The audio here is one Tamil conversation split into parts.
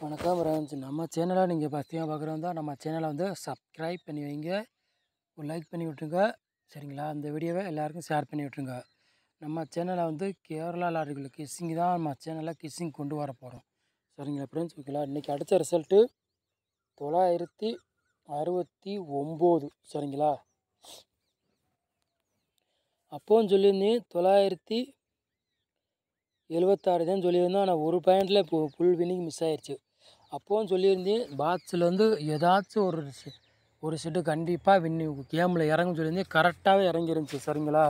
வணக்கம் ஃப்ரெண்ட்ஸ். நம்ம சேனலை நீங்கள் ஃபஸ்ட்டியாக பார்க்குறவங்க நம்ம சேனலை வந்து சப்ஸ்கிரைப் பண்ணி வைங்க, ஒரு லைக் பண்ணி விட்ருங்க. சரிங்களா? இந்த வீடியோவை எல்லாருக்கும் ஷேர் பண்ணி விட்ருங்க. நம்ம சேனலை வந்து கேரளாவில் இருக்கிற கிஸ்ஸிங் தான் நம்ம சேனலில் கிஸ்ஸிங் கொண்டு வர போகிறோம். சரிங்களா ஃப்ரெண்ட்ஸ்? ஓகேங்களா? இன்றைக்கி அடித்த ரிசல்ட்டு 969. சரிங்களா? அப்போவும் சொல்லியிருந்தேன் 976 தான் சொல்லியிருந்தோம். ஆனால் ஒரு பாயிண்டில் இப்போ ஃபுல் வின்னிங் மிஸ் ஆயிடுச்சு. அப்போவும் சொல்லியிருந்தேன் பாக்ஸில் வந்து ஏதாச்சும் ஒரு செட்டு கண்டிப்பாக கேமில் இறங்குன்னு சொல்லியிருந்தேன். கரெக்டாகவே இறங்கிருந்துச்சு. சரிங்களா?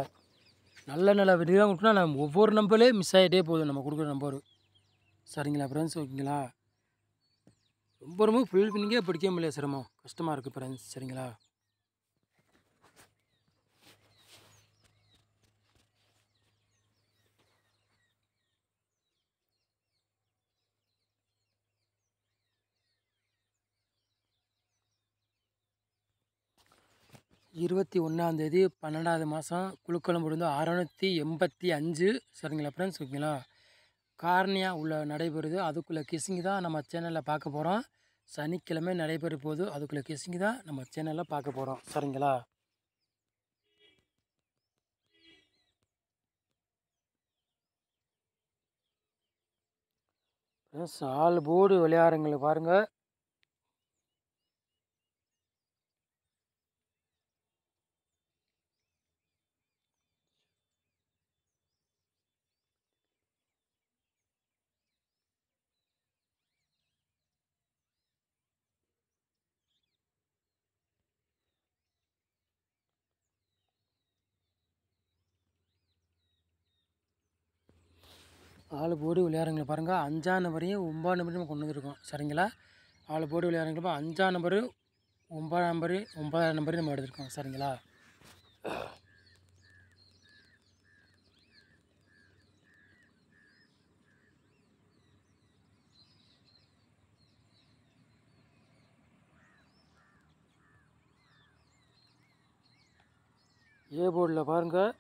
நல்ல நல்ல விடிவாக கொடுக்கணும். நம்ம ஒவ்வொரு நம்பரே மிஸ் ஆகிட்டே போகுது நம்ம கொடுக்குற நம்பரு. சரிங்களா ஃப்ரெண்ட்ஸ்? ஓகேங்களா? ரொம்ப ஃபுல் வின்னிங்கே பிடிக்க முடியல, சிரமம் கஷ்டமாக இருக்குது ஃப்ரெண்ட்ஸ். சரிங்களா? இருபத்தி 1ஆந்தேதி 12வது மாதம் குழுக்களம் முடிந்து 685. சரிங்களா ஃப்ரெண்ட்ஸ்? ஓகேங்களா? கார்னியா உள்ள நடைபெறுது. அதுக்குள்ளே கிஸ்ஸிங் தான் நம்ம சேனலில் பார்க்க போகிறோம். சனிக்கிழமை நடைபெற போது. அதுக்குள்ளே கிஸ்ஸிங் தான் நம்ம சேனலில் பார்க்க போகிறோம். சரிங்களா? ஃப்ரெண்ட்ஸ், 4 போர்டு விளையாடுறவங்களை பாருங்கள். ஆள் போர்டு விளையாடுறவங்களை பாருங்கள். 5ஆம் நம்பரையும் 9ஆம் நம்பரையும் கொண்டு வந்துருக்கோம். சரிங்களா? ஆள் போர்டு விளையாடுறவங்களப்போ 5ஆம் நம்பரு 9ஆம் நம்பரு 9ஆம் நம்பரையும் நம்ம எடுத்துருக்கோம். சரிங்களா? ஏ போர்டில் பாருங்கள்.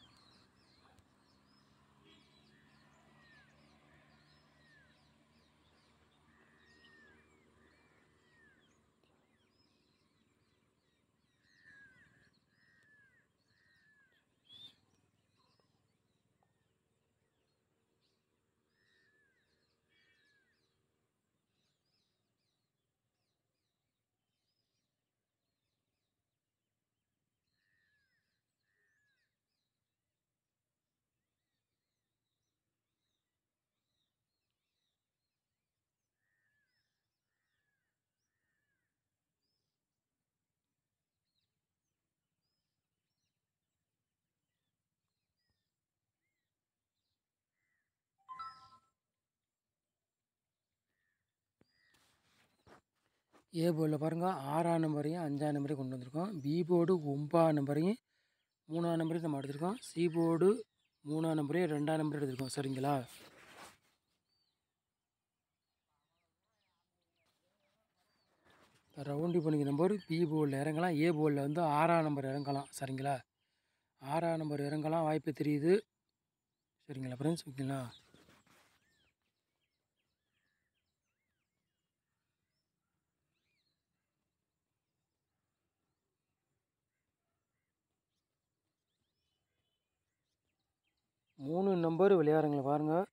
ஏ போர்டில் பாருங்கள். 6ஆம் நம்பரையும் 5ஆம் நம்பரையும் கொண்டு வந்திருக்கோம். பி போர்டு 9ஆம் நம்பரையும் 3ஆம் நம்பரையும் நம்ம எடுத்துருக்கோம். சி போர்டு 3ஆம் நம்பரையும் 2ஆம் நம்பரையும் எடுத்துருக்கோம். சரிங்களா? ரவுண்டு பண்ணிக்க நம்பர் பி போர்டில் இறங்கலாம். ஏ போர்டில் வந்து 6ஆம் நம்பர் இறங்கலாம். சரிங்களா? 6ஆம் நம்பர் இறங்கலாம் வாய்ப்பு தெரியுது. சரிங்களா ஃப்ரெண்ட்ஸ்? ஓகேங்களா? மூணு நம்பர் விளையாடுறவங்களை பாருங்கள்.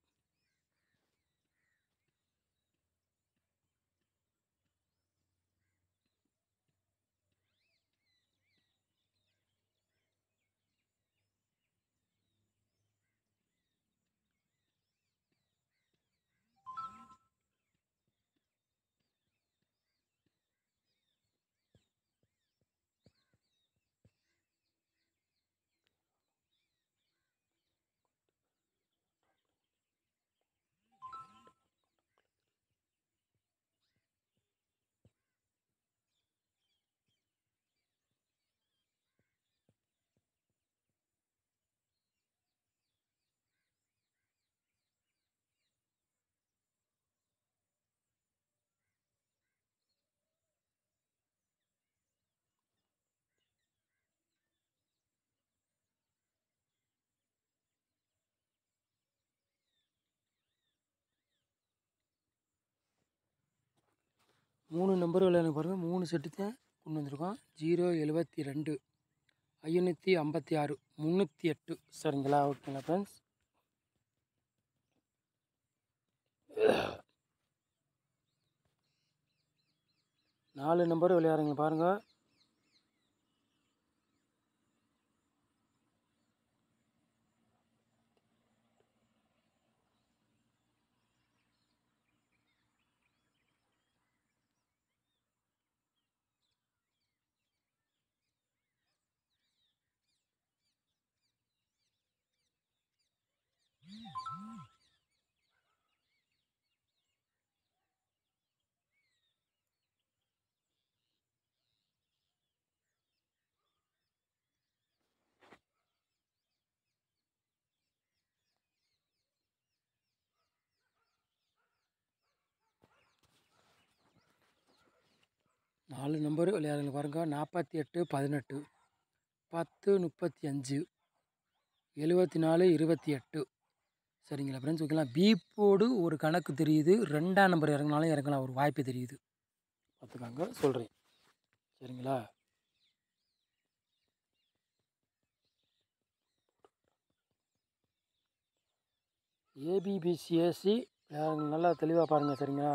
3 நம்பர் விளையாடுங்க பாருங்கள். 3 செட்டு தான் கொண்டு வந்திருக்கோம். 072 556 308. சரிங்களா? ஓகேங்களா ஃப்ரெண்ட்ஸ்? நாலு நம்பர் விளையாடுங்க பாருங்கள். நாலு நம்பர் விளையாடுங்க பாருங்கள். 48 18 10 35 74 28. சரிங்களா ஃப்ரெண்ட்ஸ்? ஓகேங்களா? பீப்போடு ஒரு கணக்கு தெரியுது. 2ஆம் நம்பர் இறங்கினாலும் இறங்கலாம், ஒரு வாய்ப்பு தெரியுது. பார்த்துக்காங்க சொல்கிறேன். சரிங்களா? ஏபிபிசிஎஸ்சி நல்லா தெளிவாக பாருங்கள். சரிங்களா?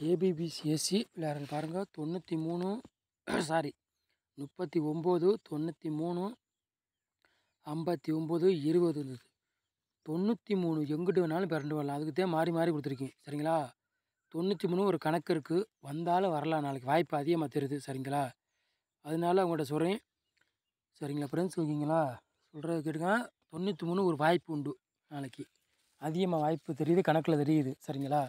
ஏபிபிசிஎஸ்சி விளையாடுங்க பாருங்கள். 93 சாரி 39 93 59 20 இருந்தது. 93 எங்கிட்டு வேணாலும் பிறண்டு வரலாம். அதுக்கு தான் மாறி மாறி கொடுத்துருக்கேன். சரிங்களா? 93 ஒரு கணக்கு இருக்குது. வந்தாலும் வரலாம், நாளைக்கு வாய்ப்பு அதிகமாக தெரியுது. சரிங்களா? அதனால அவங்கள்ட்ட சொல்கிறேன். சரிங்களா ஃப்ரெண்ட்ஸ்? ஓகேங்களா? சொல்கிறது கேட்டுங்க. 93 ஒரு வாய்ப்பு உண்டு, நாளைக்கு அதிகமாக வாய்ப்பு தெரியுது, கணக்கில் தெரியுது. சரிங்களா?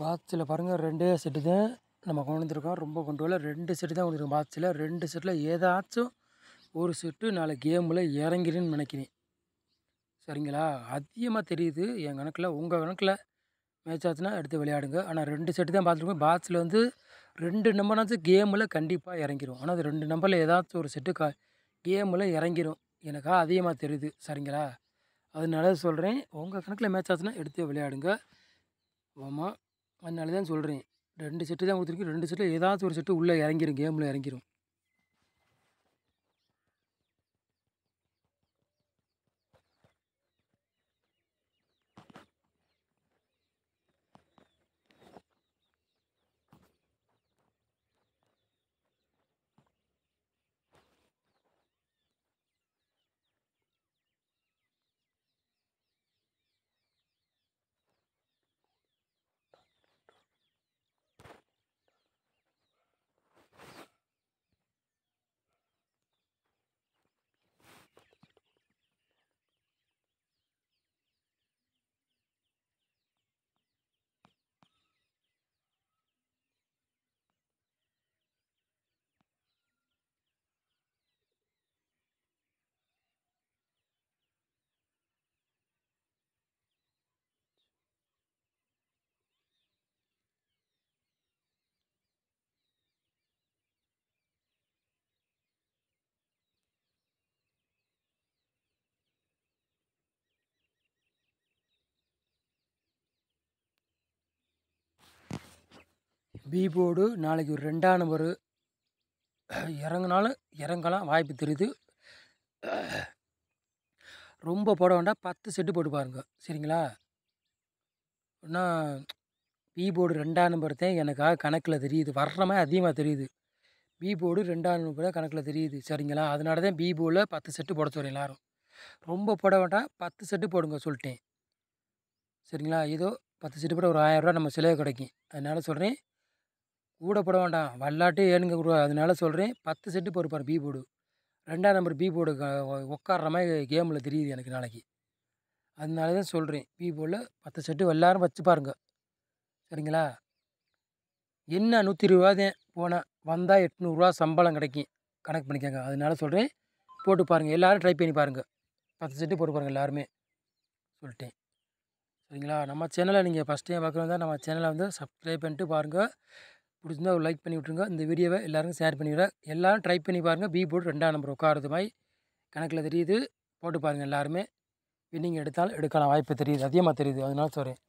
பாக்ஸில் பாருங்கள், 2 செட்டு தான் நம்ம கொண்டு வந்துருக்கோம். ரொம்ப கொண்டு வரல, 2 செட்டு தான் கொண்டு பாக்ஸில். 2 செட்டில் ஏதாச்சும் ஒரு செட்டு நாளை கேமில் இறங்கிருன்னு நினைக்கிறேன். சரிங்களா? அதிகமாக தெரியுது என் கணக்கில். உங்கள் கணக்கில் மேட்ச் ஆச்சுன்னா எடுத்து விளையாடுங்க. ஆனால் 2 செட்டு தான் பார்த்துருக்கோம். பாக்ஸில் வந்து 2 நம்பர்னாச்சும் கேமில் கண்டிப்பாக இறங்கிரும். ஆனால் அது 2 நம்பரில் ஏதாச்சும் ஒரு செட்டு கேமில் இறங்கிரும். எனக்கா அதிகமாக தெரியுது. சரிங்களா? அதனால சொல்கிறேன், உங்கள் கணக்கில் மேட்ச் ஆச்சுன்னா எடுத்து விளையாடுங்க. ஆமாம், அதனால தான் சொல்கிறேன். 2 செட்டு தான் கொடுத்துருக்கு. 2 செட்டில் ஏதாச்சும் ஒரு செட்டு உள்ளே இறங்கிரும், கேமில் இறங்கிரும். பி போர்டு நாளைக்கு ஒரு 2ஆம் நம்பரு இறங்குனாலும் இறங்கலாம், வாய்ப்பு தெரியுது. ரொம்ப போட வேண்டாம், 10 செட்டு போட்டு பாருங்க, சரிங்களா? ஏன்னா பி போர்டு 2ஆம் நம்பர் தான் எனக்காக கணக்கில் தெரியுது, வர்ற மாதிரி அதிகமாக தெரியுது. பி போர்டு 2ஆம் நம்பர் தான் கணக்கில் தெரியுது, சரிங்களா? அதனால தான் பி போர்டில் 10 செட்டு போட சொல்கிறேன் எல்லாரும். ரொம்ப போட வேண்டாம், 10 செட்டு போடுங்க சொல்லிட்டேன், சரிங்களா? ஏதோ 10 செட்டு போட ஒரு 1000 ரூபா நம்ம செலவு கிடைக்கும். அதனால சொல்கிறேன், கூட போட வேண்டாம், வல்லாட்டு ஏனுங்க ரூபா. அதனால சொல்கிறேன் 10 செட்டு போடுப்பார் பி போர்டு. 2ஆம் நம்பர் பி போர்டு உட்கார்ற மாதிரி கேமில் தெரியுது எனக்கு நாளைக்கு. அதனால தான் சொல்கிறேன், பி போர்டில் 10 செட்டு எல்லாரும் வச்சு பாருங்க, சரிங்களா? என்ன 120 தான் போனால் வந்தால் 800 சம்பளம் கிடைக்கும், கணக்கு பண்ணிக்கோங்க. அதனால சொல்கிறேன், போட்டு பாருங்கள், எல்லோரும் ட்ரை பண்ணி பாருங்கள், 10 செட்டு போட்டு பாருங்கள் எல்லாருமே சொல்லிட்டேன், சரிங்களா? நம்ம சேனலை நீங்கள் ஃபஸ்ட் டைம் பார்க்குறதா நம்ம சேனலை வந்து சப்ஸ்கிரைப் பண்ணிட்டு பாருங்கள். பிடிச்சிருந்தா ஒரு லைக் பண்ணி விட்ருங்க. இந்த வீடியோவை எல்லாருக்கும் ஷேர் பண்ணிவிடுறேன். எல்லோரும் ட்ரை பண்ணி பாருங்கள். பி போர்டு 2ஆம் நம்பர் உட்காரது மாதிரி கணக்கில் தெரியுது, போட்டு பாருங்கள் எல்லாருமே. வின்னிங் எடுத்தாலும் எடுக்கலாம், வாய்ப்பு தெரியுது, அதிகமாக தெரியுது. அதனால சொல்கிறேன்,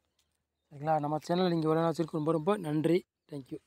சரிங்களா? நம்ம சேனல் நீங்கள் ஒரு நாள் வச்சுருக்கு. ரொம்ப ரொம்ப நன்றி, தேங்க்யூ.